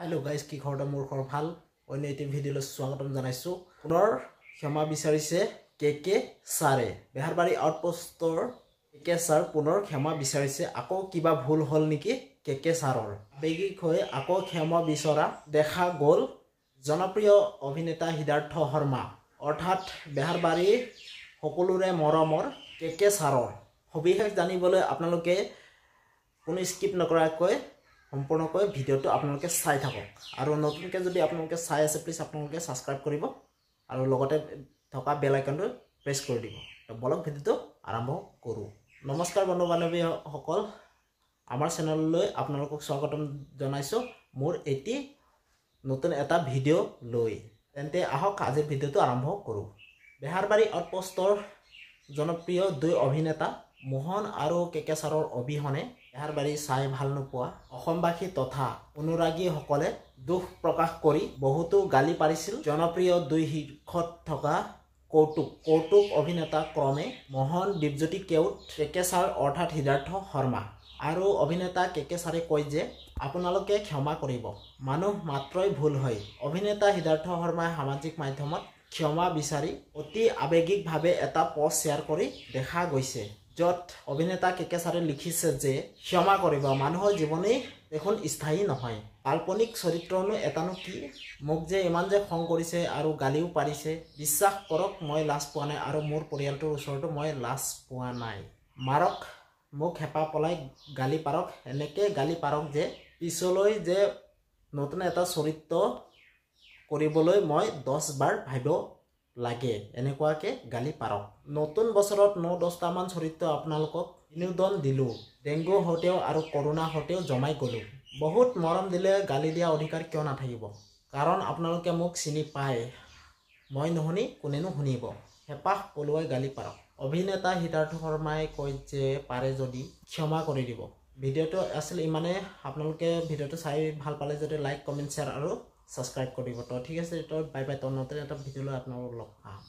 hello guys কি খবৰটা মোৰ খবৰ ভাল অন্য এটি ভিডিঅলৈ স্বাগতম জনাইছো পুনৰ ক্ষমা বিচাৰিছে কেকে সাৰে বেহাৰবাৰী আউটপোষ্টৰ কেকে সাৰ পুনৰ ক্ষমা বিচাৰিছে আকৌ কিবা ভুল হল নেকি কেকে সাৰৰ বেগিক হৈ আকৌ ক্ষমা বিচৰা দেখা গল জনপ্ৰিয় অভিনেতা সিদ্ধাৰ্থ শৰ্মা অৰ্থাৎ বেহাৰবাৰী সকলোৰে মৰমৰ কেকে সাৰৰ সবিশেষ জানিবলৈ আপোনালোকে কোনো স্কিপ নকৰাকৈ সম্পূৰ্ণকৈ ভিডিওটো আপোনালোকে চাই থাকক আৰু নতুনকৈ যদি আপোনালোকে চাই আছে প্লিজ আপোনালোকে সাবস্ক্ৰাইব কৰিব আৰু লগতে থকা বেল আইকনটো প্ৰেছ কৰি দিব তো বলক ভিডিওটো আৰম্ভ কৰো নমস্কাৰ বন্ধু বান্ধৱী সকল আমাৰ চেনেললৈ আপোনালোকক স্বাগতম জনাইছো মোৰ এটি নতুন এটা ভিডিও লৈ তেন্তে আহক আজিৰ ভিডিওটো আৰম্ভ কৰো বেহাৰবাৰী আউটপোষ্টৰ জনপ্ৰিয় দুই অভিনেতা মোহন আৰু কেকে সাৰৰ অভিহনে বেহাৰবাৰী চাই ভাল নোপোৱা অসমবাসী তথা অনুৰাগী সকলে দুখ প্ৰকাশ কৰি বহুতো গালি পাৰিছিল জনপ্ৰিয় দুই শীৰ্ষত থকা কৌতুক অভিনেতা ক্ৰমে মোহন দীপজ্যোতি কেউট কেকে সাৰ অৰ্থাৎ সিদ্ধাৰ্থ শৰ্মা আৰু অভিনেতা কেকে সাৰে কয় যে আপোনালোকে ক্ষমা কৰিব মানুহ মাত্ৰই ভুল হয় অভিনেতা সিদ্ধাৰ্থ শৰ্মাই সামাজিক মাধ্যমত ক্ষমা বিচাৰি অতি আবেগিকভাৱে এটা পোষ্ট শ্বেয়াৰ কৰি দেখা গৈছে যত অভিনেতা কেকে সাৰে লিখিছে যে ক্ষমা কৰিব মানুহৰ জীৱনেই দেখোন স্থায়ী নহয় কাল্পনিক চৰিত্ৰনো এটানো কি মোক যে ইমান যে খং কৰিছে আৰু গালিও পাৰিছে বিশ্বাস কৰক মই লাজ পোৱা নাই আৰু মোৰ পৰিয়ালটোৰ ওচৰতো মই লাজ পোৱা নাই মাৰক মোক হেপা পলাই গালি পাৰক এনেকে গালি পাৰক যে পিছলৈ যে নতুন এটা চৰিত্ৰ কৰিবলৈ মই 10 বাৰ ভাবিব লাগে এনেকুৱাকে গালি পাৰক নতুন বছৰত 9-10টা মান চৰিত্ৰ আপোনালোকক বিনোদন দিলো ডেংগু হতেও আৰু কৰোনা হতেও জমাই গলো বহুত মৰম দিলে গালি দিয়া অধিকাৰ কিয় নাথাকিব কাৰণ আপোনালোকে মোক চিনি পায় মই নহনি কোনেনো শুনিব হেপাহ পলুৱাই গালি পাৰক অভিনেতা সিদ্ধাৰ্থ শৰ্মাই কয় যে পাৰে যদি ক্ষমা কৰি দিব ভিডিওটো আছিল ইমানে আপোনালোকে ভিডিওটো চাই ভাল পালে যদি লাইক কমেন্ট শেয়াৰ আৰু সাবস্ক্ৰাইব কৰিব তো ঠিক আছে তো বাই বাই তো নতুন এটা ভিডিও লৈ আপোনালোকক লগ পাম